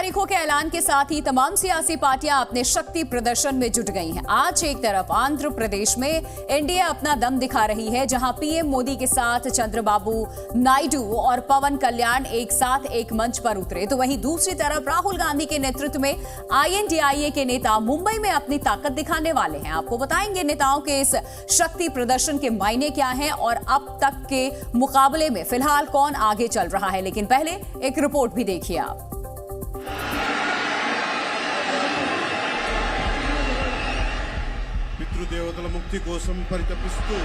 तारीखों के ऐलान के साथ ही तमाम सियासी पार्टियां अपने शक्ति प्रदर्शन में जुट गई हैं। आज एक तरफ आंध्र प्रदेश में एनडीए अपना दम दिखा रही है, जहां पीएम मोदी के साथ चंद्रबाबू नायडू और पवन कल्याण एक साथ एक मंच पर उतरे, तो वहीं दूसरी तरफ राहुल गांधी के नेतृत्व में आईएनडीआईए के नेता मुंबई में अपनी ताकत दिखाने वाले हैं। आपको बताएंगे नेताओं के इस शक्ति प्रदर्शन के मायने क्या हैं और अब तक के मुकाबले में फिलहाल कौन आगे चल रहा है। लेकिन पहले एक रिपोर्ट भी देखिए आप। పితృదేవతల ముక్తి కోసం పరితపిస్తూ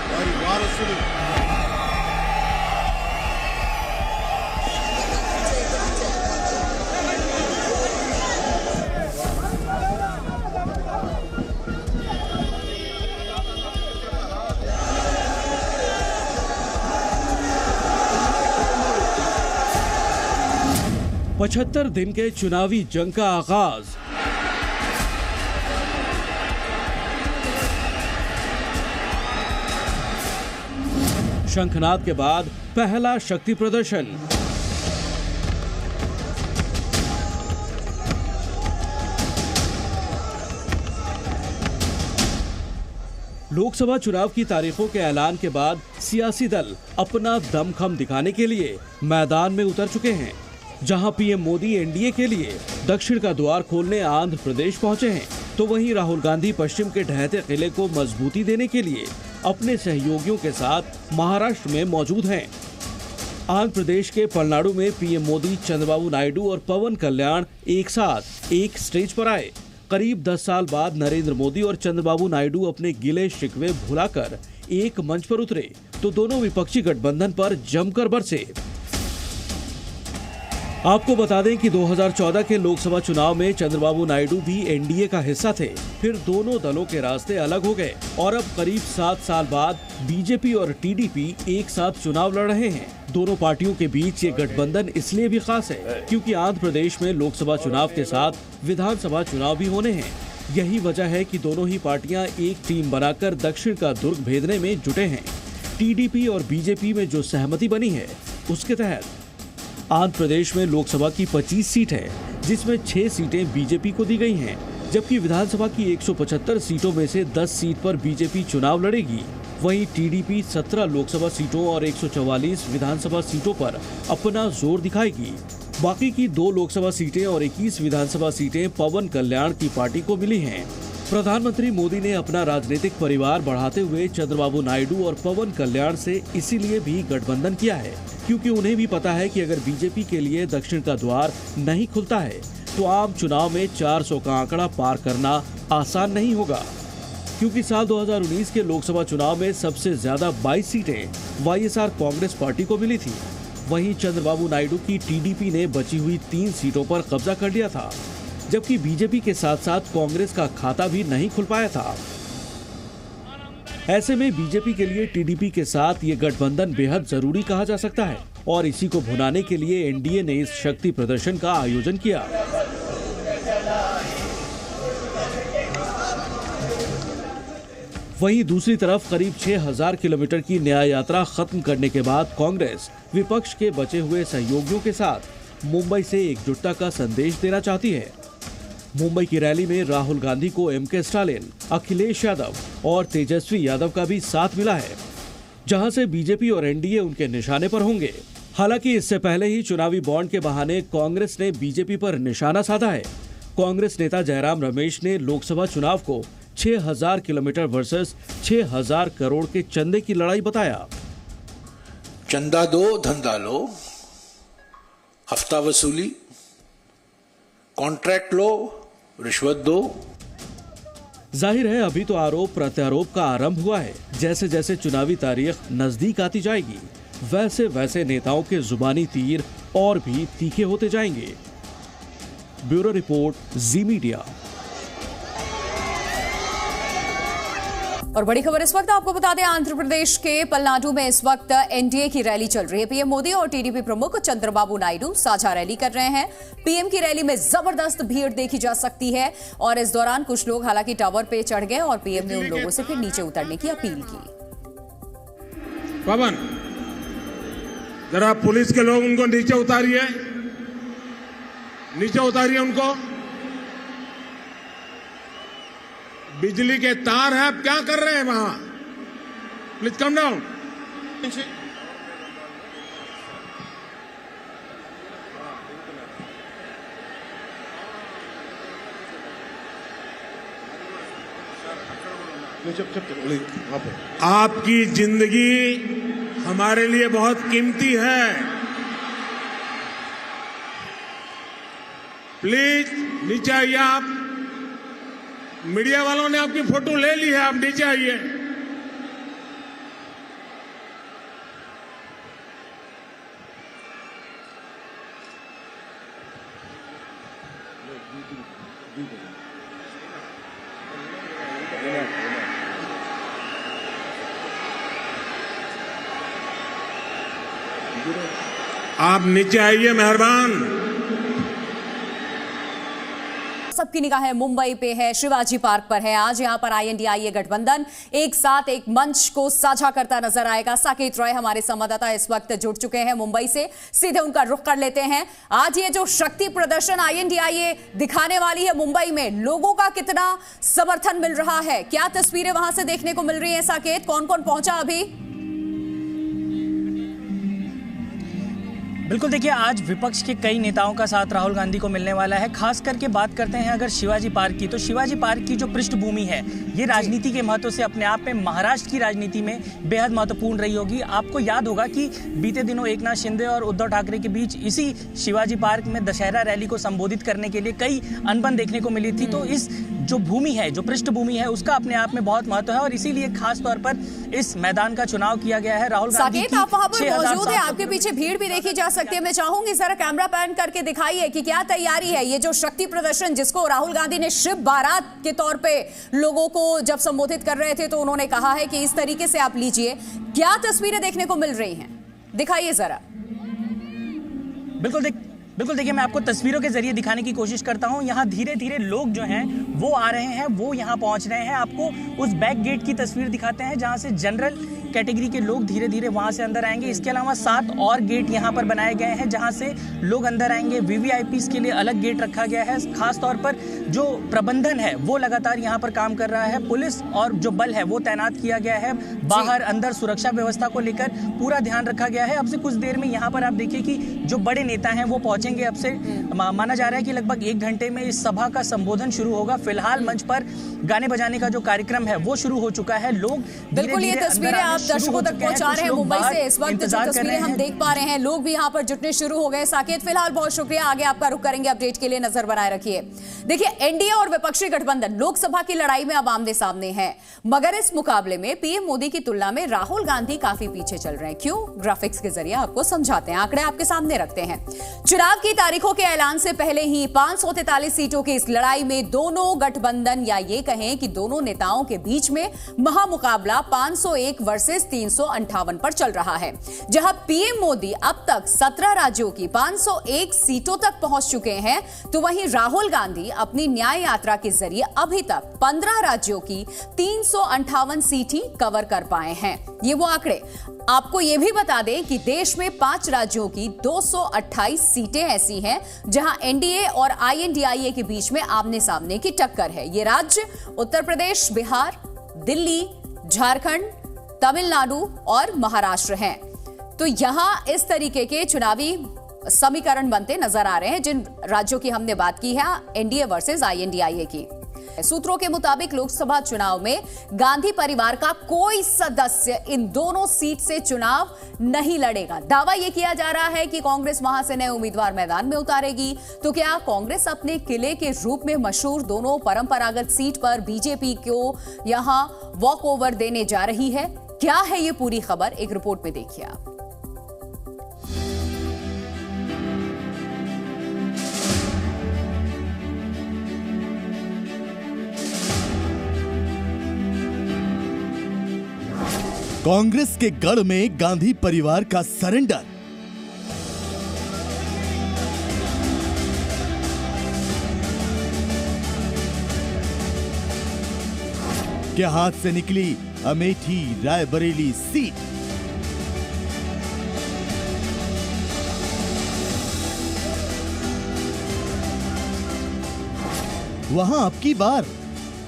వారి వారసులు पचहत्तर दिन के चुनावी जंग का आगाज। शंखनाद के बाद पहला शक्ति प्रदर्शन। लोकसभा चुनाव की तारीखों के ऐलान के बाद सियासी दल अपना दमखम दिखाने के लिए मैदान में उतर चुके हैं। जहां पीएम मोदी एनडीए के लिए दक्षिण का द्वार खोलने आंध्र प्रदेश पहुंचे हैं, तो वहीं राहुल गांधी पश्चिम के ढहते किले को मजबूती देने के लिए अपने सहयोगियों के साथ महाराष्ट्र में मौजूद हैं। आंध्र प्रदेश के पलनाडु में पीएम मोदी, चंद्रबाबू नायडू और पवन कल्याण एक साथ एक स्टेज पर आए। करीब 10 साल बाद नरेंद्र मोदी और चंद्रबाबू नायडू अपने गिले शिकवे भुलाकर एक मंच पर उतरे, तो दोनों विपक्षी गठबंधन पर जमकर बरसे। आपको बता दें कि 2014 के लोकसभा चुनाव में चंद्रबाबू नायडू भी एनडीए का हिस्सा थे, फिर दोनों दलों के रास्ते अलग हो गए और अब करीब 7 साल बाद बीजेपी और टीडीपी एक साथ चुनाव लड़ रहे हैं। दोनों पार्टियों के बीच ये गठबंधन इसलिए भी खास है क्योंकि आंध्र प्रदेश में लोकसभा चुनाव के साथ विधानसभा चुनाव भी होने हैं। यही वजह है कि दोनों ही पार्टियां एक टीम बनाकर दक्षिण का दुर्ग भेदने में जुटे हैं। टीडीपी और बीजेपी में जो सहमति बनी है, उसके तहत आंध्र प्रदेश में लोकसभा की 25 सीट है, जिसमें 6 सीटें बीजेपी को दी गई हैं, जबकि विधानसभा की 175 सीटों में से 10 सीट पर बीजेपी चुनाव लड़ेगी। वहीं टीडीपी 17 लोकसभा सीटों और 144 विधानसभा सीटों पर अपना जोर दिखाएगी। बाकी की 2 लोकसभा सीटें और 21 विधानसभा सीटें पवन कल्याण की पार्टी को मिली हैं। प्रधानमंत्री मोदी ने अपना राजनीतिक परिवार बढ़ाते हुए चंद्रबाबू नायडू और पवन कल्याण से इसीलिए भी गठबंधन किया है, क्योंकि उन्हें भी पता है कि अगर बीजेपी के लिए दक्षिण का द्वार नहीं खुलता है तो आम चुनाव में 400 का आंकड़ा पार करना आसान नहीं होगा। क्योंकि साल 2019 के लोकसभा चुनाव में सबसे ज्यादा 22 सीटें वाईएसआर कांग्रेस पार्टी को मिली थी। वहीं चंद्रबाबू नायडू की टीडीपी ने बची हुई 3 सीटों पर कब्जा कर लिया था, जबकि बीजेपी के साथ साथ कांग्रेस का खाता भी नहीं खुल पाया था। ऐसे में बीजेपी के लिए टीडीपी के साथ ये गठबंधन बेहद जरूरी कहा जा सकता है और इसी को भुनाने के लिए एनडीए ने इस शक्ति प्रदर्शन का आयोजन किया। वहीं दूसरी तरफ करीब 6000 किलोमीटर की न्याय यात्रा खत्म करने के बाद कांग्रेस विपक्ष के बचे हुए सहयोगियों के साथ मुंबई से एकजुटता का संदेश देना चाहती है। मुंबई की रैली में राहुल गांधी को एमके स्टालिन, अखिलेश यादव और तेजस्वी यादव का भी साथ मिला है, जहां से बीजेपी और एनडीए उनके निशाने पर होंगे। हालांकि इससे पहले ही चुनावी बॉन्ड के बहाने कांग्रेस ने बीजेपी पर निशाना साधा है। कांग्रेस नेता जयराम रमेश ने लोकसभा चुनाव को 6000 किलोमीटर वर्सेस 6000 करोड़ के चंदे की लड़ाई बताया। चंदा दो, धंधा लो, हफ्ता वसूली, कॉन्ट्रैक्ट लो, रिश्वत दो। जाहिर है अभी तो आरोप प्रत्यारोप का आरंभ हुआ है। जैसे जैसे चुनावी तारीख नजदीक आती जाएगी, वैसे वैसे नेताओं के जुबानी तीर और भी तीखे होते जाएंगे। ब्यूरो रिपोर्ट, जी मीडिया। और बड़ी खबर इस वक्त आपको बता दें, आंध्र प्रदेश के पलनाडु में इस वक्त एनडीए की रैली चल रही है। पीएम मोदी और टीडीपी प्रमुख चंद्रबाबू नायडू साझा रैली कर रहे हैं। पीएम की रैली में जबरदस्त भीड़ देखी जा सकती है और इस दौरान कुछ लोग हालांकि टावर पे चढ़ गए और पीएम ने उन लोगों से फिर नीचे उतरने की अपील की। पवन, जरा पुलिस के लोग उनको नीचे उतारिए। नीचे उतारिए उनको। बिजली के तार है, आप क्या कर रहे हैं वहां? Please come down. आपकी जिंदगी हमारे लिए बहुत कीमती है। प्लीज नीचे आइए आप। मीडिया वालों ने आपकी फोटो ले ली है, आप नीचे आइए। आप नीचे आइए, मेहरबान। सबकी निगाहें मुंबई पे है, शिवाजी पार्क पर है। आज यहां पर INDIA गठबंधन एक साथ एक मंच को साझा करता नजर आएगा। साकेत रॉय हमारे संवाददाता इस वक्त जुड़ चुके हैं मुंबई से, सीधे उनका रुख कर लेते हैं। आज ये जो शक्ति प्रदर्शन INDIA दिखाने वाली है मुंबई में, लोगों का कितना समर्थन मिल रहा है, क्या तस्वीरें वहां से देखने को मिल रही है? साकेत, कौन कौन पहुंचा अभी? बिल्कुल, देखिए आज विपक्ष के कई नेताओं का साथ राहुल गांधी को मिलने वाला है। खास करके बात करते हैं अगर शिवाजी पार्क की, तो शिवाजी पार्क की जो पृष्ठभूमि है ये राजनीति के महत्व से अपने आप में महाराष्ट्र की राजनीति में बेहद महत्वपूर्ण रही होगी। आपको याद होगा कि बीते दिनों एकनाथ शिंदे और उद्धव ठाकरे के बीच इसी शिवाजी पार्क में दशहरा रैली को संबोधित करने के लिए कई अनबन देखने को मिली थी। तो इस जो भूमि है, जो पृष्ठभूमि है, उसका अपने आप में बहुत महत्व है और इसीलिए खास तौर पर इस मैदान का चुनाव किया गया है। राहुल गांधी साकेत, आप वहां पर मौजूद हैं, आपके पीछे भीड़ भी देखी जा सकती है। मैं चाहूंगी जरा कैमरा पैन करके दिखाइए कि क्या तैयारी है ये जो शक्ति प्रदर्शन, जिसको राहुल गांधी ने शिव बारात के तौर पे लोगों को जब संबोधित कर रहे थे तो उन्होंने कहा है कि इस तरीके से आप लीजिए। क्या तस्वीरें देखने को मिल रही हैं, दिखाइए जरा। बिल्कुल देखिए, मैं आपको तस्वीरों के जरिए दिखाने की कोशिश करता हूं। यहाँ धीरे धीरे लोग जो हैं वो आ रहे हैं, वो यहाँ पहुंच रहे हैं। आपको उस बैक गेट की तस्वीर दिखाते हैं जहां से जनरल कैटेगरी के लोग धीरे धीरे वहां से अंदर आएंगे। इसके अलावा 7 और गेट यहाँ पर बनाए गए हैं जहां से लोग अंदर आएंगे। VVIPs के लिए अलग गेट रखा गया है। खास तौर पर जो प्रबंधन है वो लगातार यहाँ पर काम कर रहा है। पुलिस और जो बल है वो तैनात किया गया है। बाहर अंदर सुरक्षा व्यवस्था को लेकर पूरा ध्यान रखा गया है। अब से कुछ देर में यहाँ पर आप देखिए कि जो बड़े नेता हैं वो पहुंचेंगे। अब से माना जा रहा है कि लगभग 1 घंटे में इस सभा का संबोधन शुरू होगा। फिलहाल मंच पर गाने बजाने का जो कार्यक्रम है वो शुरू हो चुका है। लोग बिल्कुल, ये तस्वीरें आप दर्शकों तक पहुंचा रहे हैं मुंबई से। इस वक्त जो तस्वीरें हम देख पा रहे हैं, लोग भी यहाँ पर जुटने शुरू हो गए। साकेत, फिलहाल बहुत शुक्रिया, आगे आपका रुख करेंगे। अपडेट के लिए नजर बनाए रखिए। देखिए, एनडीए और विपक्षी गठबंधन लोकसभा की लड़ाई में अब आमने सामने है, मगर इस मुकाबले में पीएम मोदी की तुलना में राहुल गांधी काफी पीछे चल रहे हैं। क्यों? ग्राफिक्स के जरिए आपको समझाते हैं, आंकड़े आपके सामने रखते हैं। चुनाव की तारीखों के ऐलान से पहले ही 543 सीटों की इस लड़ाई में दोनों गठबंधन, या ये कहें कि दोनों नेताओं के बीच में महामुकाबला 501 वर्सेस 358 पर चल रहा है। जहां पीएम मोदी अब तक 17 राज्यों की 501 सीटों तक पहुंच चुके हैं, तो वहीं राहुल गांधी अपनी न्याय यात्रा के जरिए अभी तक 15 राज्यों की 358 सीट ही कवर कर पाए हैं। ये वो आंकड़े। आपको यह भी बता दें कि देश में 5 राज्यों की 228 सीटें ऐसी हैं जहां एनडीए और INDIA के बीच में आमने सामने की टक्कर है। ये राज्य उत्तर प्रदेश, बिहार, दिल्ली, झारखंड, तमिलनाडु और महाराष्ट्र हैं। तो यहां इस तरीके के चुनावी समीकरण बनते नजर आ रहे हैं जिन राज्यों की हमने बात की है एनडीए वर्सेस INDIA की। सूत्रों के मुताबिक लोकसभा चुनाव में गांधी परिवार का कोई सदस्य इन दोनों सीट से चुनाव नहीं लड़ेगा। दावा यह किया जा रहा है कि कांग्रेस वहां से नए उम्मीदवार मैदान में उतारेगी। तो क्या कांग्रेस अपने किले के रूप में मशहूर दोनों परंपरागत सीट पर बीजेपी को यहां वॉक ओवर देने जा रही है? क्या है ये पूरी खबर, एक रिपोर्ट में देखिए आप। कांग्रेस के गढ़ में गांधी परिवार का सरेंडर। के हाथ से निकली अमेठी रायबरेली सीट। वहां अब की बार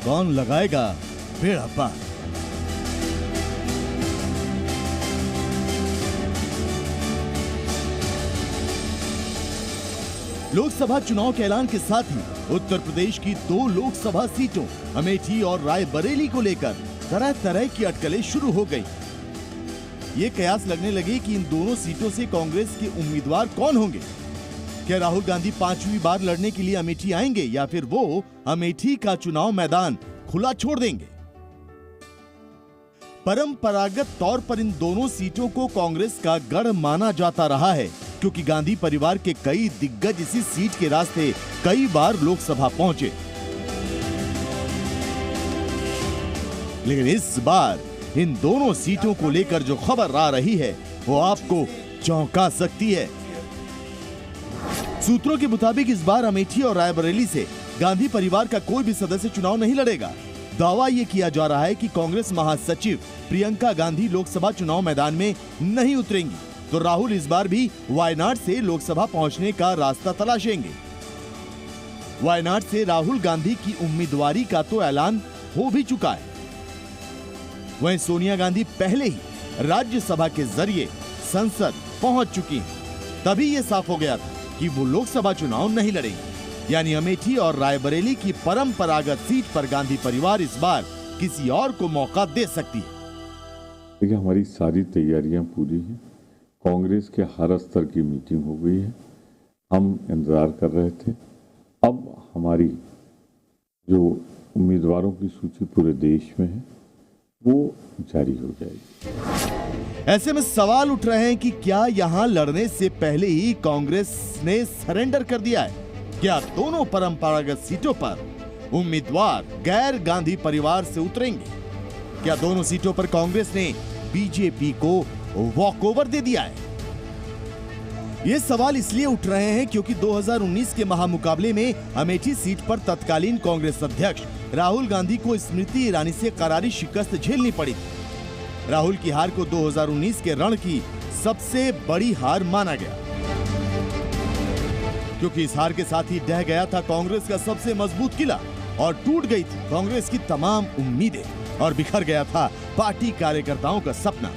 कौन लगाएगा बेड़ा पार? लोकसभा चुनाव के ऐलान के साथ ही उत्तर प्रदेश की 2 लोकसभा सीटों अमेठी और रायबरेली को लेकर तरह तरह की अटकलें शुरू हो गई। ये कयास लगने लगे कि इन दोनों सीटों से कांग्रेस के उम्मीदवार कौन होंगे। क्या राहुल गांधी 5वीं बार लड़ने के लिए अमेठी आएंगे या फिर वो अमेठी का चुनाव मैदान खुला छोड़ देंगे? परंपरागत तौर पर इन दोनों सीटों को कांग्रेस का गढ़ माना जाता रहा है, क्योंकि गांधी परिवार के कई दिग्गज इसी सीट के रास्ते कई बार लोकसभा पहुंचे। लेकिन इस बार इन दोनों सीटों को लेकर जो खबर आ रही है वो आपको चौंका सकती है। सूत्रों के मुताबिक इस बार अमेठी और रायबरेली से गांधी परिवार का कोई भी सदस्य चुनाव नहीं लड़ेगा। दावा यह किया जा रहा है कि कांग्रेस महासचिव प्रियंका गांधी लोकसभा चुनाव मैदान में नहीं उतरेंगी, तो राहुल इस बार भी वायनाड से लोकसभा पहुंचने का रास्ता तलाशेंगे। वायनाड से राहुल गांधी की उम्मीदवारी का तो ऐलान हो भी चुका है। वहीं सोनिया गांधी पहले ही राज्यसभा के जरिए संसद पहुंच चुकी हैं। तभी यह साफ हो गया था कि वो लोकसभा चुनाव नहीं लड़ेंगे। यानी अमेठी और रायबरेली की परंपरागत सीट पर गांधी परिवार इस बार किसी और को मौका दे सकती है। देखिए, हमारी सारी तैयारियां पूरी हैं। कांग्रेस के हर स्तर की मीटिंग हो गई है। हम इंतजार कर रहे थे। अब हमारी जो उम्मीदवारों की सूची पूरे देश में है वो जारी हो जाएगी। ऐसे में सवाल उठ रहे हैं कि क्या यहां लड़ने से पहले ही कांग्रेस ने सरेंडर कर दिया है? क्या दोनों परंपरागत सीटों पर उम्मीदवार गैर गांधी परिवार से उतरेंगे? क्या दोनों सीटों पर कांग्रेस ने बीजेपी को वॉकओवर दे दिया है? ये सवाल इसलिए उठ रहे हैं क्योंकि 2019 के महामुकाबले में अमेठी सीट पर तत्कालीन कांग्रेस अध्यक्ष राहुल गांधी को स्मृति ईरानी से करारी शिकस्त झेलनी पड़ी। राहुल की हार को 2019 के रण की सबसे बड़ी हार माना गया, क्योंकि इस हार के साथ ही ढह गया था कांग्रेस का सबसे मजबूत किला और टूट गई थी कांग्रेस की तमाम उम्मीदें और बिखर गया था पार्टी कार्यकर्ताओं का सपना।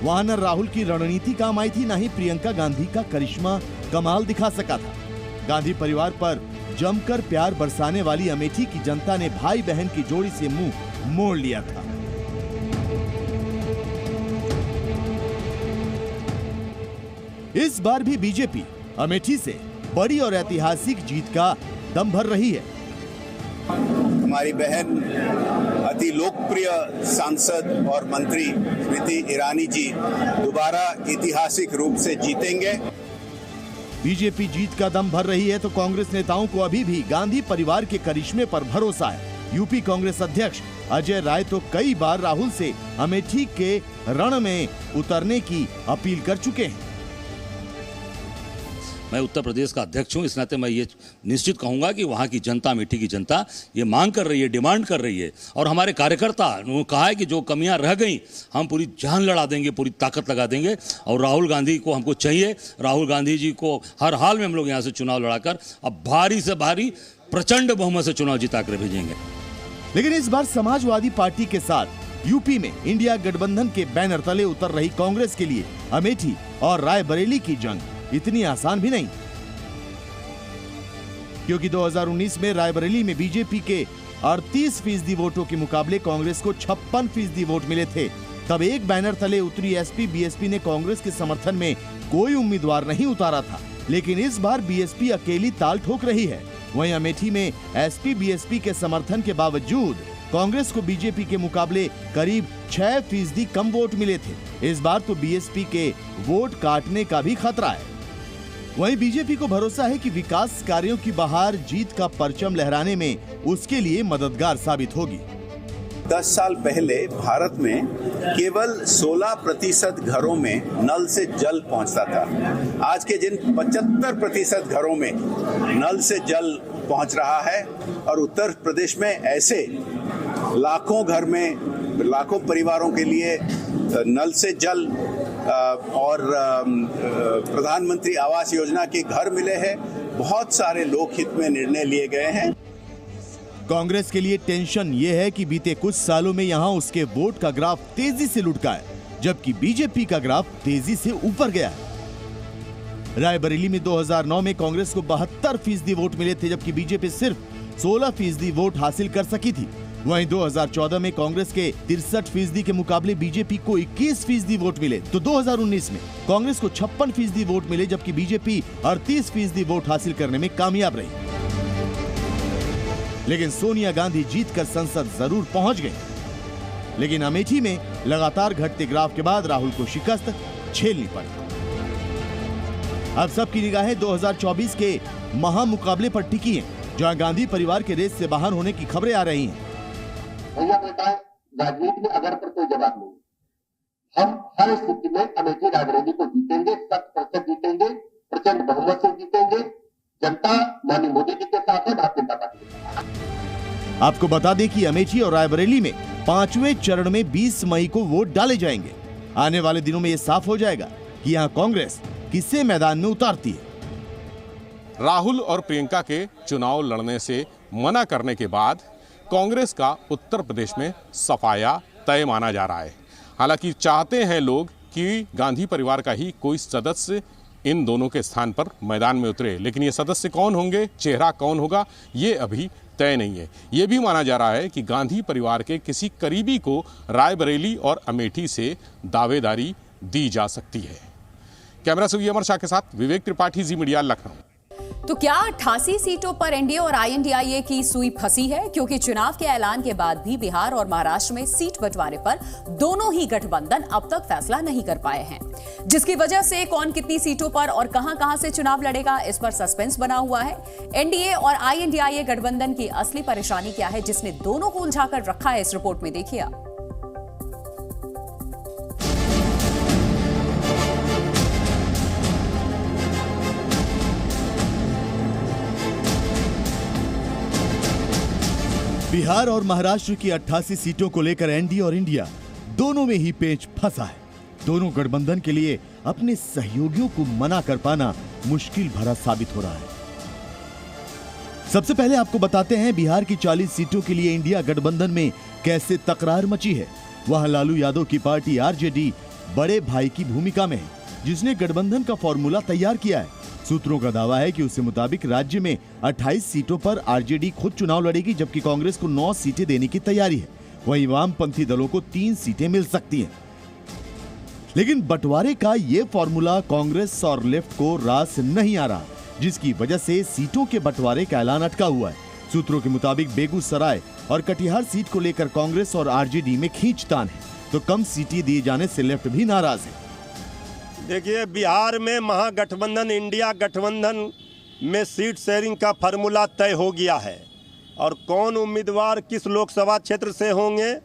वहां न राहुल की रणनीति काम आई थी, न ही प्रियंका गांधी का करिश्मा कमाल दिखा सका था। गांधी परिवार पर जमकर प्यार बरसाने वाली अमेठी की जनता ने भाई बहन की जोड़ी से मुंह मोड़ लिया था। इस बार भी बीजेपी अमेठी से बड़ी और ऐतिहासिक जीत का दम भर रही है। हमारी बहन अति लोकप्रिय सांसद और मंत्री स्मृति ईरानी जी दोबारा ऐतिहासिक रूप से जीतेंगे। बीजेपी जीत का दम भर रही है तो कांग्रेस नेताओं को अभी भी गांधी परिवार के करिश्मे पर भरोसा है। यूपी कांग्रेस अध्यक्ष अजय राय तो कई बार राहुल से अमेठी के रण में उतरने की अपील कर चुके हैं। मैं उत्तर प्रदेश का अध्यक्ष हूं, इस नाते मैं ये निश्चित कहूंगा कि वहां की जनता, अमेठी की जनता ये मांग कर रही है, डिमांड कर रही है और हमारे कार्यकर्ता उन्होंने कहा है कि जो कमियां रह गई हम पूरी जान लड़ा देंगे, पूरी ताकत लगा देंगे। और राहुल गांधी को हमको चाहिए, राहुल गांधी जी को हर हाल में हम लोग यहाँ से चुनाव लड़ाकर अब भारी से भारी प्रचंड बहुमत से चुनाव जिता कर भेजेंगे। लेकिन इस बार समाजवादी पार्टी के साथ यूपी में इंडिया गठबंधन के बैनर तले उतर रही कांग्रेस के लिए अमेठी और रायबरेली की जंग इतनी आसान भी नहीं, क्योंकि 2019 में रायबरेली में बीजेपी के 38% वोटों के मुकाबले कांग्रेस को 56% वोट मिले थे। तब एक बैनर तले उतरी एसपी बीएसपी ने कांग्रेस के समर्थन में कोई उम्मीदवार नहीं उतारा था, लेकिन इस बार बीएसपी अकेली ताल ठोक रही है। वहीं अमेठी में एसपी बीएसपी के समर्थन के बावजूद कांग्रेस को बीजेपी के मुकाबले करीब 6% कम वोट मिले थे। इस बार तो बीएसपी के वोट काटने का भी खतरा है। वहीं बीजेपी को भरोसा है कि विकास कार्यों की बहार जीत का परचम लहराने में उसके लिए मददगार साबित होगी। 10 साल पहले भारत में केवल 16% घरों में नल से जल पहुंचता था। आज के जिन 75% घरों में नल से जल पहुंच रहा है और उत्तर प्रदेश में ऐसे लाखों घर में, लाखों परिवारों के लिए नल से जल और प्रधानमंत्री आवास योजना के घर मिले हैं। बहुत सारे लोक हित में निर्णय लिए गए हैं। कांग्रेस के लिए टेंशन ये है कि बीते कुछ सालों में यहां उसके वोट का ग्राफ तेजी से लुढ़का है, जबकि बीजेपी का ग्राफ तेजी से ऊपर गया है। रायबरेली में 2009 में कांग्रेस को 72% वोट मिले थे, जबकि बीजेपी सिर्फ 16% वोट हासिल कर सकी थी। वहीं 2014 में कांग्रेस के 63% के मुकाबले बीजेपी को 21% वोट मिले, तो 2019 में कांग्रेस को 56% वोट मिले, जबकि बीजेपी 38% वोट हासिल करने में कामयाब रही। लेकिन सोनिया गांधी जीतकर संसद जरूर पहुंच गई, लेकिन अमेठी में लगातार घटते ग्राफ के बाद राहुल को शिकस्त झेलनी पड़ी। अब सबकी निगाहें 2024 के महामुकाबले पर टिकी हैं, जहां गांधी परिवार के रेस से बाहर होने की खबरें आ रही हैं। भैया बेटा, राजनीति में अगर पर कोई जवाब नहीं, हम हर स्थिति में अमेठी रायबरेली को जीतेंगे, 100% जीतेंगे, प्रचंड बहुमत से जीतेंगे। जनता माननीय मोदी जी के साथ है, भारतीय जनता पार्टी के साथ। आपको बता दें कि अमेठी और रायबरेली में 5वें चरण में 20 मई को वोट डाले जाएंगे। आने वाले दिनों में यह साफ हो जाएगा कि यहाँ कांग्रेस किसे मैदान में उतारती है। राहुल और प्रियंका के चुनाव लड़ने से मना करने के बाद कांग्रेस का उत्तर प्रदेश में सफाया तय माना जा रहा है। हालांकि चाहते हैं लोग कि गांधी परिवार का ही कोई सदस्य इन दोनों के स्थान पर मैदान में उतरे, लेकिन ये सदस्य कौन होंगे, चेहरा कौन होगा, ये अभी तय नहीं है। ये भी माना जा रहा है कि गांधी परिवार के किसी करीबी को रायबरेली और अमेठी से दावेदारी दी जा सकती है। कैमरा से अमर शाह के साथ विवेक त्रिपाठी, जी मीडिया, लखनऊ। तो क्या 88 सीटों पर एनडीए और आईएनडीआईए की सुई फंसी है? क्योंकि चुनाव के ऐलान के बाद भी बिहार और महाराष्ट्र में सीट बंटवारे पर दोनों ही गठबंधन अब तक फैसला नहीं कर पाए हैं, जिसकी वजह से कौन कितनी सीटों पर और कहां-कहां से चुनाव लड़ेगा, इस पर सस्पेंस बना हुआ है। एनडीए और आईएनडीआईए गठबंधन की असली परेशानी क्या है, जिसने दोनों को उलझाकर रखा है, इस रिपोर्ट में देखिए। बिहार और महाराष्ट्र की 88 सीटों को लेकर एनडीए और इंडिया दोनों में ही पेच फंसा है। दोनों गठबंधन के लिए अपने सहयोगियों को मना कर पाना मुश्किल भरा साबित हो रहा है। सबसे पहले आपको बताते हैं बिहार की 40 सीटों के लिए इंडिया गठबंधन में कैसे तकरार मची है। वहां लालू यादव की पार्टी आरजेडी बड़े भाई की भूमिका में है, जिसने गठबंधन का फॉर्मूला तैयार किया है। सूत्रों का दावा है कि उसके मुताबिक राज्य में 28 सीटों पर आरजेडी खुद चुनाव लड़ेगी, जबकि कांग्रेस को 9 सीटें देने की तैयारी है। वहीं वामपंथी दलों को 3 सीटें मिल सकती हैं। लेकिन बंटवारे का ये फॉर्मूला कांग्रेस और लेफ्ट को रास नहीं आ रहा, जिसकी वजह से सीटों के बंटवारे का ऐलान अटका हुआ है। सूत्रों के मुताबिक बेगूसराय और कटिहार सीट को लेकर कांग्रेस और आरजेडी में खींचतान है, तो कम सीटें दिए जाने से लेफ्ट भी नाराज है। देखिए, बिहार में महागठबंधन इंडिया गठबंधन में सीट शेयरिंग का फार्मूला तय हो गया है, और कौन उम्मीदवार किस लोकसभा क्षेत्र से होंगे,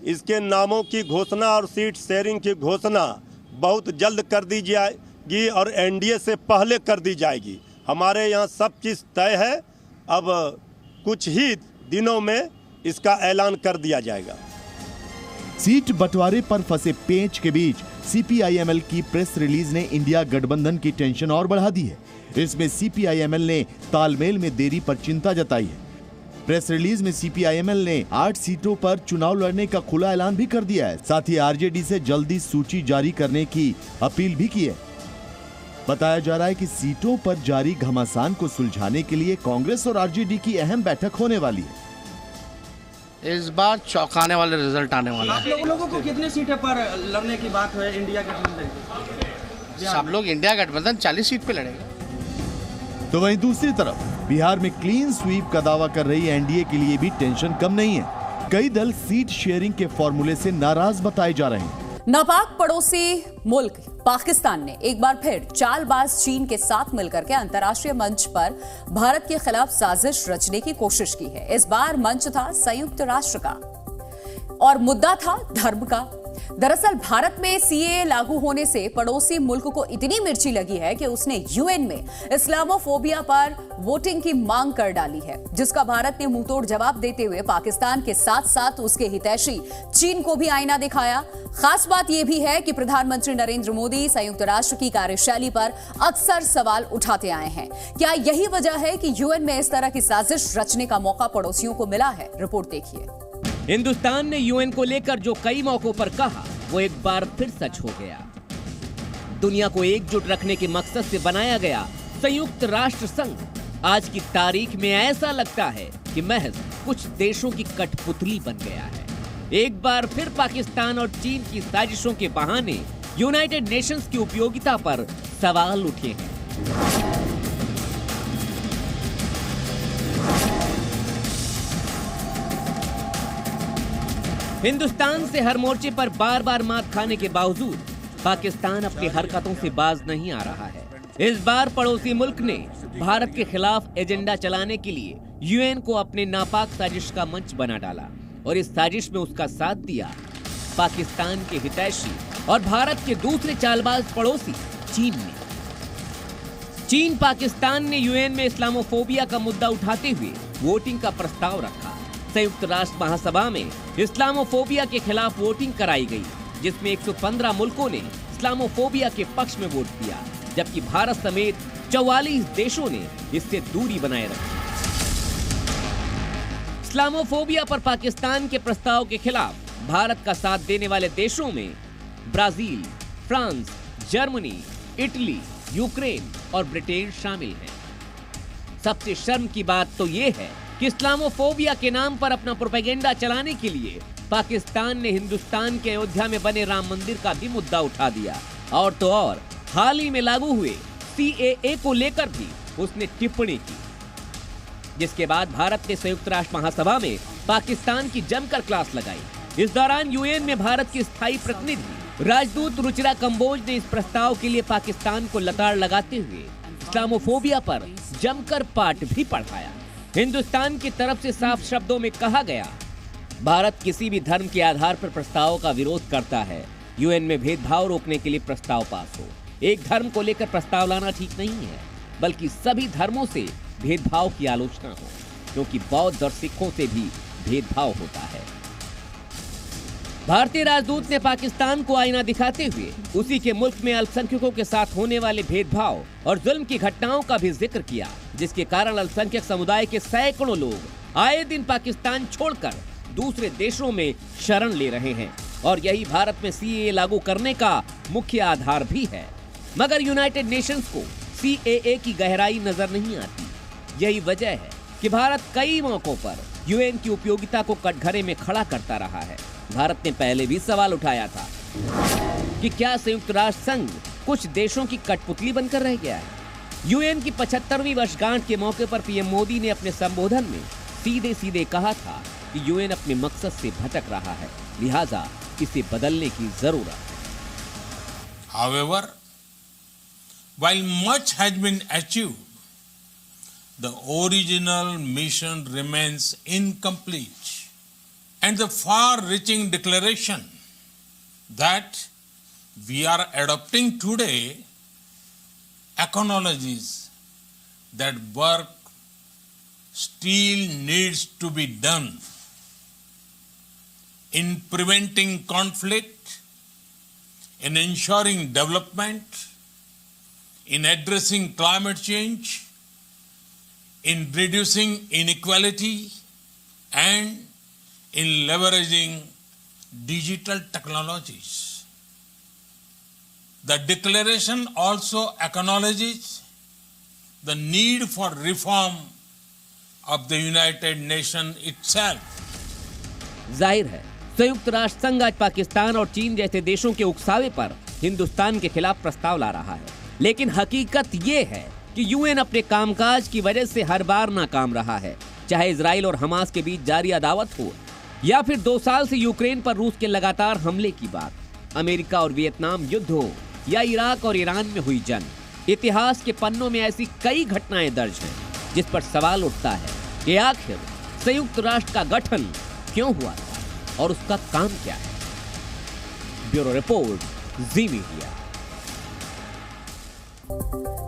इसके नामों की घोषणा और सीट शेयरिंग की घोषणा बहुत जल्द कर दी जाएगी और एनडीए से पहले कर दी जाएगी। हमारे यहाँ सब चीज़ तय है, अब कुछ ही दिनों में इसका ऐलान कर दिया जाएगा। सीट बंटवारे पर फंसे पेंच के बीच सीपीआईएमएल की प्रेस रिलीज ने इंडिया गठबंधन की टेंशन और बढ़ा दी है। इसमें सीपीआईएमएल ने तालमेल में देरी पर चिंता जताई है। प्रेस रिलीज में सीपीआईएमएल ने 8 सीटों पर चुनाव लड़ने का खुला ऐलान भी कर दिया है। साथ ही आरजेडी से जल्दी सूची जारी करने की अपील भी की है। बताया जा रहा है कि सीटों पर जारी घमासान को सुलझाने के लिए कांग्रेस और आरजेडी की अहम बैठक होने वाली है। इस बार चौंकाने वाले रिजल्ट आने वाला है। आप लोगों को कितनी सीटें पर लड़ने की बात है इंडिया गठबंधन? सब लोग इंडिया गठबंधन 40 सीट पे लड़ेगा। तो वहीं दूसरी तरफ बिहार में क्लीन स्वीप का दावा कर रही एनडीए के लिए भी टेंशन कम नहीं है। कई दल सीट शेयरिंग के फॉर्मूले से नाराज बताए जा रहे हैं। नापाक पड़ोसी मुल्क पाकिस्तान ने एक बार फिर चालबाज चीन के साथ मिलकर के अंतर्राष्ट्रीय मंच पर भारत के खिलाफ साजिश रचने की कोशिश की है। इस बार मंच था संयुक्त राष्ट्र का और मुद्दा था धर्म का। दरअसल भारत में सीएए लागू होने से पड़ोसी मुल्क को इतनी मिर्ची लगी है कि उसने यूएन में इस्लामोफोबिया पर वोटिंग की मांग कर डाली है, जिसका भारत ने मुंहतोड़ जवाब देते हुए पाकिस्तान के साथ साथ उसके हितैषी चीन को भी आईना दिखाया। खास बात यह भी है कि प्रधानमंत्री नरेंद्र मोदी संयुक्त राष्ट्र की कार्यशैली पर अक्सर सवाल उठाते आए हैं। क्या यही वजह है कि यूएन में इस तरह की साजिश रचने का मौका पड़ोसियों को मिला है? रिपोर्ट देखिए। हिंदुस्तान ने यूएन को लेकर जो कई मौकों पर कहा, वो एक बार फिर सच हो गया। दुनिया को एकजुट रखने के मकसद से बनाया गया संयुक्त राष्ट्र संघ आज की तारीख में ऐसा लगता है कि महज कुछ देशों की कठपुतली बन गया है। एक बार फिर पाकिस्तान और चीन की साजिशों के बहाने यूनाइटेड नेशंस की उपयोगिता पर सवाल उठे हैं। हिंदुस्तान से हर मोर्चे पर बार बार मात खाने के बावजूद पाकिस्तान अपनी हरकतों से बाज नहीं आ रहा है। इस बार पड़ोसी मुल्क ने भारत के खिलाफ एजेंडा चलाने के लिए यूएन को अपने नापाक साजिश का मंच बना डाला और इस साजिश में उसका साथ दिया पाकिस्तान के हितैषी और भारत के दूसरे चालबाज पड़ोसी चीन ने। चीन पाकिस्तान ने यूएन में इस्लामोफोबिया का मुद्दा उठाते हुए वोटिंग का प्रस्ताव रखा। संयुक्त राष्ट्र महासभा में इस्लामोफोबिया के खिलाफ वोटिंग कराई गई, जिसमें 115 मुल्कों ने इस्लामोफोबिया के पक्ष में वोट दिया, जबकि भारत समेत 44 देशों ने इससे दूरी बनाए रखी। इस्लामोफोबिया पर पाकिस्तान के प्रस्ताव के खिलाफ भारत का साथ देने वाले देशों में Brazil, France, Germany, Italy, Ukraine और ब्रिटेन शामिल हैं। सबसे शर्म की बात तो ये है कि इस्लामोफोबिया के नाम पर अपना प्रोपेगेंडा चलाने के लिए पाकिस्तान ने हिंदुस्तान के अयोध्या में बने राम मंदिर का भी मुद्दा उठा दिया और तो और हाल ही में लागू हुए सीएए को लेकर भी उसने टिप्पणी की, जिसके बाद भारत ने संयुक्त राष्ट्र महासभा में पाकिस्तान की जमकर क्लास लगाई। इस दौरान यूएन में भारत की स्थायी प्रतिनिधि राजदूत रुचिरा कंबोज ने इस प्रस्ताव के लिए पाकिस्तान को लताड़ लगाते हुए इस्लामोफोबिया पर जमकर पाठ भी पढ़ाया। हिंदुस्तान की तरफ से साफ शब्दों में कहा गया, भारत किसी भी धर्म के आधार पर प्रस्तावों का विरोध करता है। यूएन में भेदभाव रोकने के लिए प्रस्ताव पास हो। एक धर्म को लेकर प्रस्ताव लाना ठीक नहीं है, बल्कि सभी धर्मों से भेदभाव की आलोचना हो, क्योंकि बौद्ध और सिखों से भी भेदभाव होता है। भारतीय राजदूत ने पाकिस्तान को आईना दिखाते हुए उसी के मुल्क में अल्पसंख्यकों के साथ होने वाले भेदभाव और जुल्म की घटनाओं का भी जिक्र किया, जिसके कारण अल्पसंख्यक समुदाय के सैकड़ों लोग आए दिन पाकिस्तान छोड़कर दूसरे देशों में शरण ले रहे हैं और यही भारत में सीएए लागू करने का मुख्य आधार भी है। मगर यूनाइटेड नेशंस को सीएए की गहराई नजर नहीं आती। यही वजह है कि भारत कई मौकों पर यूएन की उपयोगिता को कटघरे में खड़ा करता रहा है। भारत ने पहले भी सवाल उठाया था कि क्या संयुक्त राष्ट्र संघ कुछ देशों की कठपुतली बनकर रह गया है। यूएन की 75वीं वर्षगांठ के मौके पर पीएम मोदी ने अपने संबोधन में सीधे सीधे कहा था कि यूएन अपने मकसद से भटक रहा है, लिहाजा इसे बदलने की जरूरत। However, while much has been achieved, the original mission remains incomplete, and the far-reaching declaration that we are adopting today acknowledges that work still needs to be done in preventing conflict, in ensuring development, in addressing climate change, in reducing inequality, and in leveraging digital technologies. The declaration also acknowledges the need for reform of the United Nations itself. जाहिर है संयुक्त राष्ट्र संघ आज पाकिस्तान और चीन जैसे देशों के उकसावे पर हिंदुस्तान के खिलाफ प्रस्ताव ला रहा है, लेकिन हकीकत ये है कि यूएन अपने कामकाज की वजह से हर बार नाकाम रहा है। चाहे इजराइल और हमास के बीच जारी अदावत हो या फिर 2 साल से यूक्रेन पर रूस के लगातार हमले की बात, अमेरिका और वियतनाम युद्ध हो या इराक और ईरान में हुई जंग, इतिहास के पन्नों में ऐसी कई घटनाएं दर्ज हैं जिस पर सवाल उठता है कि आखिर संयुक्त राष्ट्र का गठन क्यों हुआ था और उसका काम क्या है। ब्यूरो रिपोर्ट, जी मीडिया।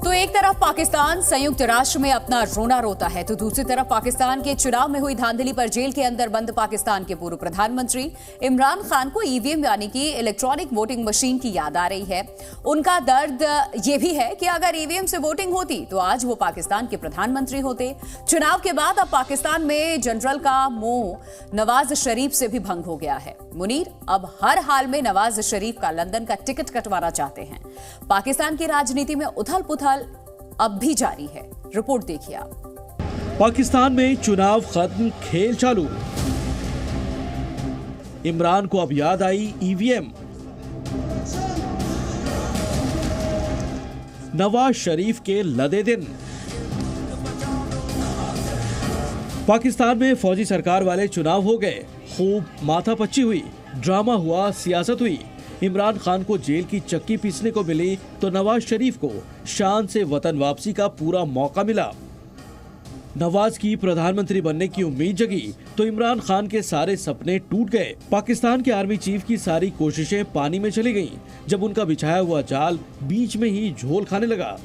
तो एक तरफ पाकिस्तान संयुक्त राष्ट्र में अपना रोना रोता है, तो दूसरी तरफ पाकिस्तान के चुनाव में हुई धांधली पर जेल के अंदर बंद पाकिस्तान के पूर्व प्रधानमंत्री इमरान खान को ईवीएम यानी कि इलेक्ट्रॉनिक वोटिंग मशीन की याद आ रही है। उनका दर्द यह भी है कि अगर ईवीएम से वोटिंग होती तो आज वो पाकिस्तान के प्रधानमंत्री होते। चुनाव के बाद अब पाकिस्तान में जनरल का मोह नवाज शरीफ से भी भंग हो गया है। मुनीर अब हर हाल में नवाज शरीफ का लंदन का टिकट कटवाना चाहते हैं। पाकिस्तान की राजनीति में उथल पुथल अब भी जारी है। रिपोर्ट देखिए आप। पाकिस्तान में चुनाव खत्म, खेल चालू। इमरान को अब याद आई ईवीएम। नवाज शरीफ के लदे दिन। पाकिस्तान में फौजी सरकार वाले चुनाव हो गए, खूब माथापच्ची हुई, ड्रामा हुआ, सियासत हुई। इमरान खान को जेल की चक्की पीसने को मिली तो नवाज शरीफ को शान से वतन वापसी का पूरा मौका मिला। नवाज की प्रधानमंत्री बनने की उम्मीद जगी तो इमरान खान के सारे सपने टूट गए। पाकिस्तान के आर्मी चीफ की सारी कोशिशें पानी में चली गईं जब उनका बिछाया हुआ जाल बीच में ही झोल खाने लगा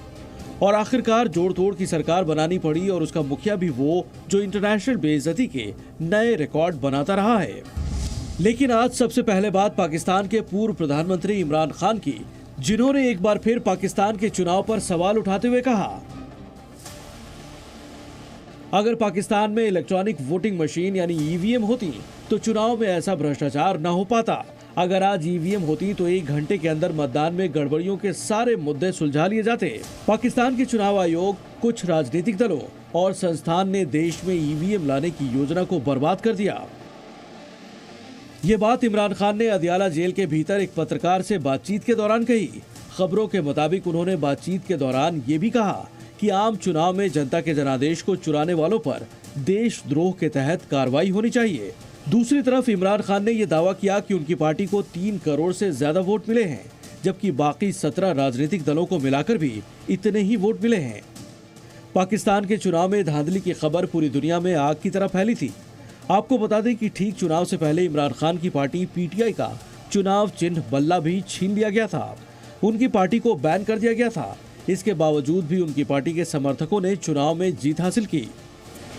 और आखिरकार जोड़ तोड़ की सरकार बनानी पड़ी और उसका मुखिया भी वो जो इंटरनेशनल बेइज्जती के नए रिकॉर्ड बनाता रहा है। लेकिन आज सबसे पहले बात पाकिस्तान के पूर्व प्रधानमंत्री इमरान खान की, जिन्होंने एक बार फिर पाकिस्तान के चुनाव पर सवाल उठाते हुए कहा, अगर पाकिस्तान में इलेक्ट्रॉनिक वोटिंग मशीन यानी ईवीएम होती तो चुनाव में ऐसा भ्रष्टाचार न हो पाता। अगर आज ईवीएम होती तो 1 घंटे के अंदर मतदान में गड़बड़ियों के सारे मुद्दे सुलझा लिए जाते। पाकिस्तान के चुनाव आयोग, कुछ राजनीतिक दलों और संस्थान ने देश में ईवीएम लाने की योजना को बर्बाद कर दिया। ये बात इमरान खान ने अदियाला जेल के भीतर एक पत्रकार से बातचीत के दौरान कही। खबरों के मुताबिक उन्होंने बातचीत के दौरान ये भी कहा कि आम चुनाव में जनता के जनादेश को चुराने वालों पर देशद्रोह के तहत कार्रवाई होनी चाहिए। दूसरी तरफ इमरान खान ने यह दावा किया कि उनकी पार्टी को 3 करोड़ से ज्यादा वोट मिले हैं, जबकि बाकी 17 राजनीतिक दलों को मिलाकर भी इतने ही वोट मिले हैं। पाकिस्तान के चुनाव में धांधली की खबर पूरी दुनिया में आग की तरह फैली थी। आपको बता दें कि ठीक चुनाव से पहले इमरान खान की पार्टी पीटीआई का चुनाव चिन्ह बल्ला भी छीन लिया गया था। उनकी पार्टी को बैन कर दिया गया था। इसके बावजूद भी उनकी पार्टी के समर्थकों ने चुनाव में जीत हासिल की।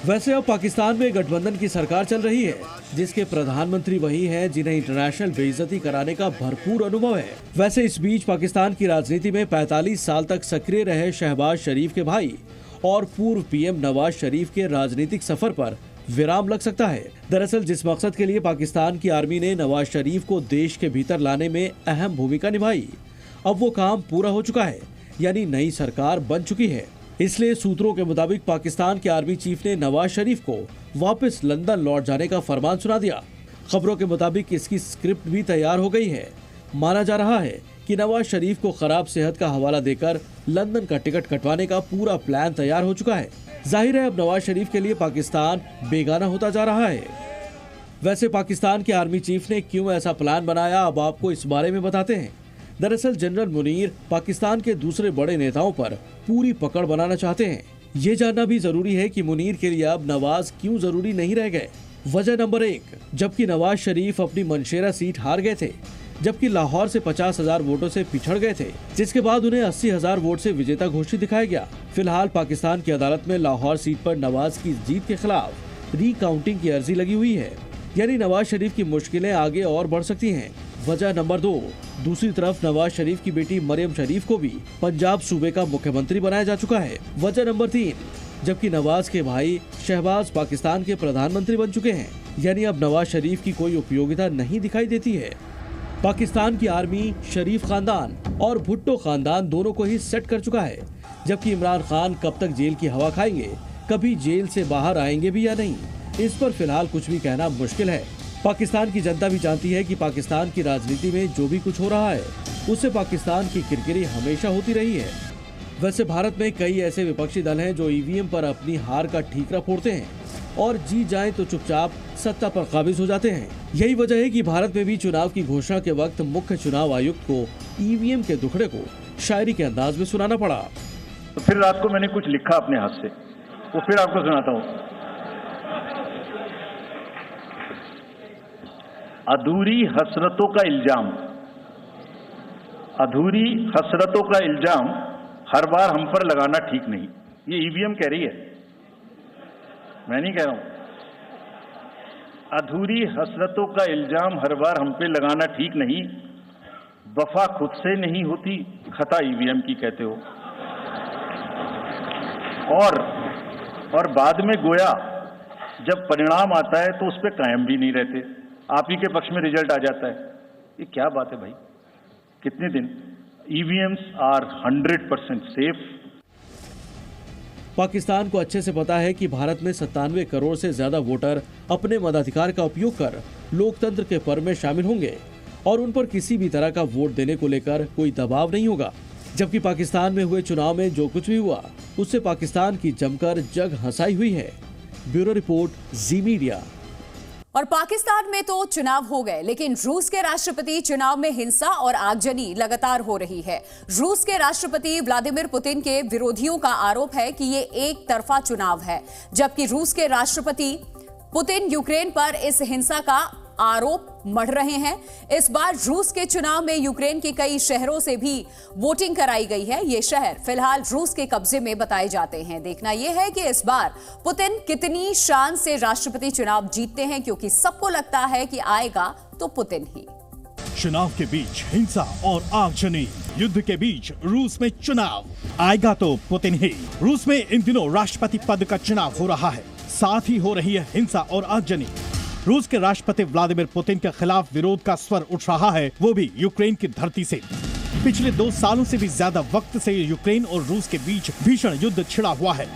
वैसे अब पाकिस्तान में गठबंधन की सरकार चल रही है, जिसके प्रधानमंत्री वही हैं जिन्हें इंटरनेशनल बेइज्जती कराने का भरपूर अनुभव है। वैसे इस बीच पाकिस्तान की राजनीति में 45 साल तक सक्रिय रहे शहबाज शरीफ के भाई और पूर्व पीएम नवाज शरीफ के राजनीतिक सफर पर विराम लग सकता है। दरअसल जिस मकसद के लिए पाकिस्तान की आर्मी ने नवाज शरीफ को देश के भीतर लाने में अहम भूमिका निभाई, अब वो काम पूरा हो चुका है, यानी नई सरकार बन चुकी है। इसलिए सूत्रों के मुताबिक पाकिस्तान के आर्मी चीफ ने नवाज शरीफ को वापस लंदन लौट जाने का फरमान सुना दिया। खबरों के मुताबिक इसकी स्क्रिप्ट भी तैयार हो गई है। माना जा रहा है कि नवाज शरीफ को खराब सेहत का हवाला देकर लंदन का टिकट कटवाने का पूरा प्लान तैयार हो चुका है। जाहिर है अब नवाज शरीफ के लिए पाकिस्तान बेगाना होता जा रहा है। वैसे पाकिस्तान के आर्मी चीफ ने क्यों ऐसा प्लान बनाया, अब आपको इस बारे में बताते हैं। दरअसल जनरल मुनीर पाकिस्तान के दूसरे बड़े नेताओं पर पूरी पकड़ बनाना चाहते हैं। ये जानना भी जरूरी है कि मुनीर के लिए अब नवाज क्यों जरूरी नहीं रह गए। वजह नंबर 1, जबकि नवाज शरीफ अपनी मनशेरा सीट हार गए थे, जबकि लाहौर से 50,000 वोटों से पिछड़ गए थे, जिसके बाद उन्हें 80,000 वोट से विजेता घोषित दिखाया गया। फिलहाल पाकिस्तान की अदालत में लाहौर सीट पर नवाज की जीत के खिलाफ रीकाउंटिंग की अर्जी लगी हुई है, यानी नवाज शरीफ की मुश्किलें आगे और बढ़ सकती हैं। वजह नंबर 2, दूसरी तरफ नवाज शरीफ की बेटी मरियम शरीफ को भी पंजाब सूबे का मुख्यमंत्री बनाया जा चुका है। वजह नंबर 3, जबकि नवाज के भाई शहबाज पाकिस्तान के प्रधानमंत्री बन चुके हैं, यानी अब नवाज शरीफ की कोई उपयोगिता नहीं दिखाई देती है। पाकिस्तान की आर्मी शरीफ खानदान और भुट्टो खानदान दोनों को ही सेट कर चुका है, जबकि इमरान खान कब तक जेल की हवा खाएंगे, कभी जेल से बाहर आएंगे भी या नहीं, इस पर फिलहाल कुछ भी कहना मुश्किल है। पाकिस्तान की जनता भी जानती है कि पाकिस्तान की राजनीति में जो भी कुछ हो रहा है उससे पाकिस्तान की किरकिरी हमेशा होती रही है। वैसे भारत में कई ऐसे विपक्षी दल हैं जो ईवीएम पर अपनी हार का ठीकरा फोड़ते हैं और जीत जाए तो चुपचाप सत्ता पर काबिज हो जाते हैं। यही वजह है कि भारत में भी चुनाव की घोषणा के वक्त मुख्य चुनाव आयुक्त को ईवीएम के दुखड़े को शायरी के अंदाज में सुनाना पड़ा। तो फिर रात को मैंने कुछ लिखा अपने हाथ से, वो फिर आपको सुनाता हूँ। अधूरी हसरतों का इल्जाम अधूरी हसरतों का इल्जाम हर बार हम पर लगाना ठीक नहीं। ये ईवीएम कह रही है, मैं नहीं कह रहा हूं। अधूरी हसरतों का इल्जाम हर बार हम पे लगाना ठीक नहीं। वफा खुद से नहीं होती, खता ईवीएम की कहते हो। और बाद में गोया जब परिणाम आता है तो उस पर कायम भी नहीं रहते, आप ही के पक्ष में रिजल्ट आ जाता है। ये क्या बात है भाई? कितने दिन? EVMs are 100% safe. पाकिस्तान को अच्छे से पता है कि भारत में 97 करोड़ से ज्यादा वोटर अपने मताधिकार का उपयोग कर लोकतंत्र के पर्व में शामिल होंगे और उन पर किसी भी तरह का वोट देने को लेकर कोई दबाव नहीं होगा। जबकि पाकिस्तान में हुए चुनाव में जो कुछ भी हुआ उससे पाकिस्तान की जमकर जग हंसाई हुई है। ब्यूरो रिपोर्ट, जी मीडिया। और पाकिस्तान में तो चुनाव हो गए, लेकिन रूस के राष्ट्रपति चुनाव में हिंसा और आगजनी लगातार हो रही है। रूस के राष्ट्रपति व्लादिमीर पुतिन के विरोधियों का आरोप है कि ये एक तरफा चुनाव है, जबकि रूस के राष्ट्रपति पुतिन यूक्रेन पर इस हिंसा का आरोप मढ़ रहे हैं। इस बार रूस के चुनाव में यूक्रेन के कई शहरों से भी वोटिंग कराई गई है। ये शहर फिलहाल रूस के कब्जे में बताए जाते हैं। देखना यह है कि इस बार पुतिन कितनी शान से राष्ट्रपति चुनाव जीतते हैं, क्योंकि सबको लगता है कि आएगा तो पुतिन ही। चुनाव के बीच हिंसा और आगजनी, युद्ध के बीच रूस में चुनाव, आएगा तो पुतिन ही। रूस में इन दिनों राष्ट्रपति पद का चुनाव हो रहा है, साथ ही हो रही है हिंसा और आगजनी। रूस के राष्ट्रपति व्लादिमीर पुतिन के खिलाफ विरोध का स्वर उठ रहा है, वो भी यूक्रेन की धरती से। पिछले 2 सालों से भी ज्यादा वक्त से यूक्रेन और रूस के बीच भीषण युद्ध छिड़ा हुआ है।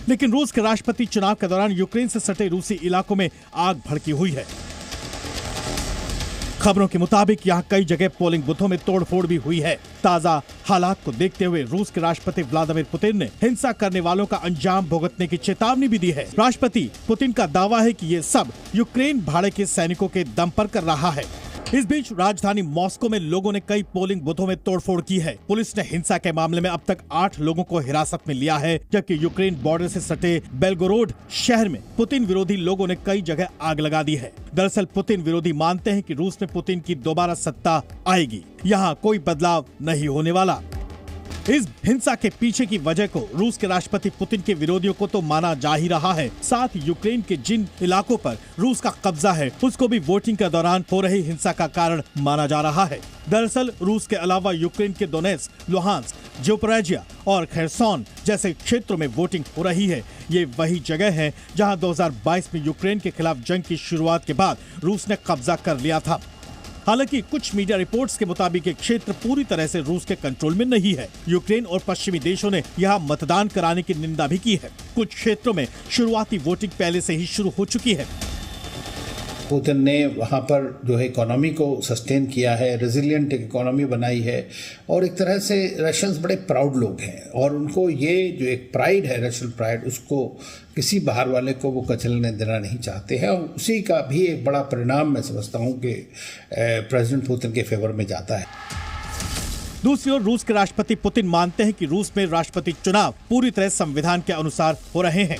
लेकिन रूस के राष्ट्रपति चुनाव के दौरान यूक्रेन से सटे रूसी इलाकों में आग भड़की हुई है। खबरों के मुताबिक यहाँ कई जगह पोलिंग बूथों में तोड़फोड़ भी हुई है। ताजा हालात को देखते हुए रूस के राष्ट्रपति व्लादिमीर पुतिन ने हिंसा करने वालों का अंजाम भुगतने की चेतावनी भी दी है। राष्ट्रपति पुतिन का दावा है कि ये सब यूक्रेन भाड़े के सैनिकों के दम पर कर रहा है। इस बीच राजधानी मॉस्को में लोगों ने कई पोलिंग बूथों में तोड़फोड़ की है। पुलिस ने हिंसा के मामले में अब तक 8 लोगों को हिरासत में लिया है, जबकि यूक्रेन बॉर्डर से सटे बेलगोरोड शहर में पुतिन विरोधी लोगों ने कई जगह आग लगा दी है। दरअसल पुतिन विरोधी मानते हैं कि रूस में पुतिन की दोबारा सत्ता आएगी, यहाँ कोई बदलाव नहीं होने वाला। इस हिंसा के पीछे की वजह को रूस के राष्ट्रपति पुतिन के विरोधियों को तो माना जा ही रहा है, साथ ही यूक्रेन के जिन इलाकों पर रूस का कब्जा है उसको भी वोटिंग के दौरान हो रही हिंसा का कारण माना जा रहा है। दरअसल रूस के अलावा यूक्रेन के दोनेत्स्क, लुहांस्क, ज़पोरिज़िया और खेरसोन जैसे क्षेत्रों में वोटिंग हो रही है। ये वही जगह है जहां 2022 में यूक्रेन के खिलाफ जंग की शुरुआत के बाद रूस ने कब्जा कर लिया था। हालांकि कुछ मीडिया रिपोर्ट्स के मुताबिक ये क्षेत्र पूरी तरह से रूस के कंट्रोल में नहीं है। यूक्रेन और पश्चिमी देशों ने यहाँ मतदान कराने की निंदा भी की है। कुछ क्षेत्रों में शुरुआती वोटिंग पहले से ही शुरू हो चुकी है। पुतिन ने वहाँ पर जो है इकोनॉमी को सस्टेन किया है, रेजिलिएंट इकोनॉमी बनाई है और एक तरह से रशियंस बड़े प्राउड लोग हैं और उनको ये जो एक प्राइड है, रशियन प्राइड, उसको किसी बाहर वाले को वो कचलने देना नहीं चाहते हैं और उसी का भी एक बड़ा परिणाम मैं समझता हूँ कि प्रेसिडेंट पुतिन के फेवर में जाता है। दूसरी ओर रूस के राष्ट्रपति पुतिन मानते हैं कि रूस में राष्ट्रपति चुनाव पूरी तरह संविधान के अनुसार हो रहे हैं।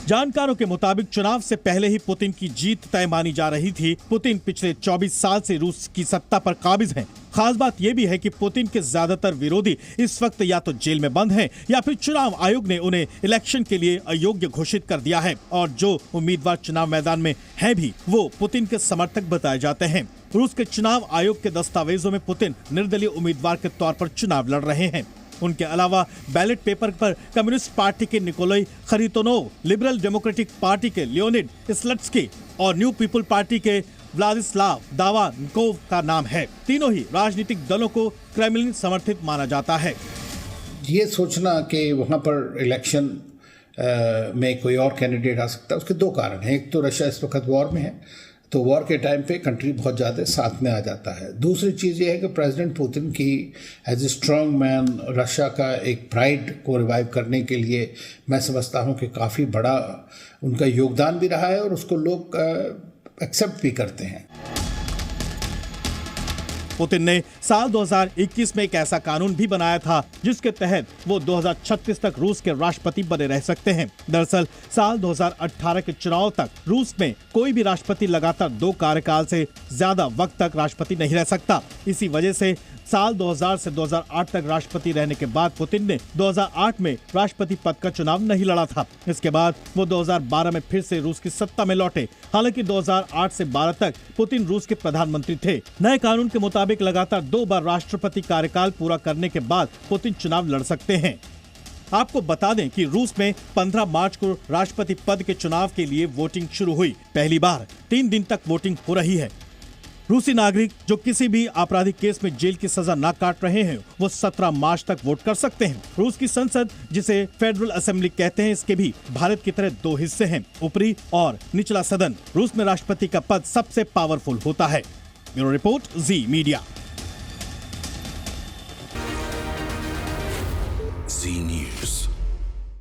जानकारों के मुताबिक चुनाव से पहले ही पुतिन की जीत तय मानी जा रही थी। पुतिन पिछले 24 साल से रूस की सत्ता पर काबिज हैं। खास बात यह भी है कि पुतिन के ज्यादातर विरोधी इस वक्त या तो जेल में बंद हैं या फिर चुनाव आयोग ने उन्हें इलेक्शन के लिए अयोग्य घोषित कर दिया है और जो उम्मीदवार चुनाव मैदान में हैं भी वो पुतिन के समर्थक बताए जाते हैं। रूस के चुनाव आयोग के दस्तावेजों में पुतिन निर्दलीय उम्मीदवार के तौर पर चुनाव लड़ रहे हैं। उनके अलावा बैलेट पेपर पर कम्युनिस्ट पार्टी के निकोलाई खरीतोनोव, लिबरल डेमोक्रेटिक पार्टी के लियोनिड स्लट्स्की और न्यू पीपल पार्टी के व्लादिस्लाव दावान्कोव का नाम है। तीनों ही राजनीतिक दलों को क्रेमलिन समर्थित माना जाता है। ये सोचना कि वहाँ पर इलेक्शन में कोई और कैंडिडेट आ सकता है, उसके 2 कारण हैं। एक तो रशिया इस वक्त वॉर में है, तो वॉर के टाइम पे कंट्री बहुत ज़्यादा साथ में आ जाता है। दूसरी चीज़ ये है कि प्रेसिडेंट पुतिन की as a strong man Russia का एक प्राइड को रिवाइव करने के लिए मैं समझता हूँ कि काफ़ी बड़ा उनका योगदान भी रहा है और उसको लोग एक्सेप्ट भी करते हैं। पुतिन ने साल 2021 में एक ऐसा कानून भी बनाया था जिसके तहत वो 2036 तक रूस के राष्ट्रपति बने रह सकते हैं। दरअसल साल 2018 के चुनाव तक रूस में कोई भी राष्ट्रपति लगातार 2 कार्यकाल से ज्यादा वक्त तक राष्ट्रपति नहीं रह सकता। इसी वजह से साल 2000 से 2008 तक राष्ट्रपति रहने के बाद पुतिन ने 2008 में राष्ट्रपति पद का चुनाव नहीं लड़ा था। इसके बाद वो 2012 में फिर से रूस की सत्ता में लौटे। हालांकि 2008 से 12 तक पुतिन रूस के प्रधानमंत्री थे। नए कानून के मुताबिक लगातार 2 बार राष्ट्रपति कार्यकाल पूरा करने के बाद पुतिन चुनाव लड़ सकते हैं। आपको बता दें कि रूस में 15 मार्च को राष्ट्रपति पद के चुनाव के लिए वोटिंग शुरू हुई। पहली बार 3 दिन तक वोटिंग हो रही है। रूसी नागरिक जो किसी भी आपराधिक केस में जेल की सजा न काट रहे हैं वो 17 मार्च तक वोट कर सकते हैं। रूस की संसद, जिसे फेडरल असेंबली कहते हैं, इसके भी भारत की तरह 2 हिस्से हैं, ऊपरी और निचला सदन। रूस में राष्ट्रपति का पद सबसे पावरफुल होता है। ब्यूरो रिपोर्ट, जी मीडिया।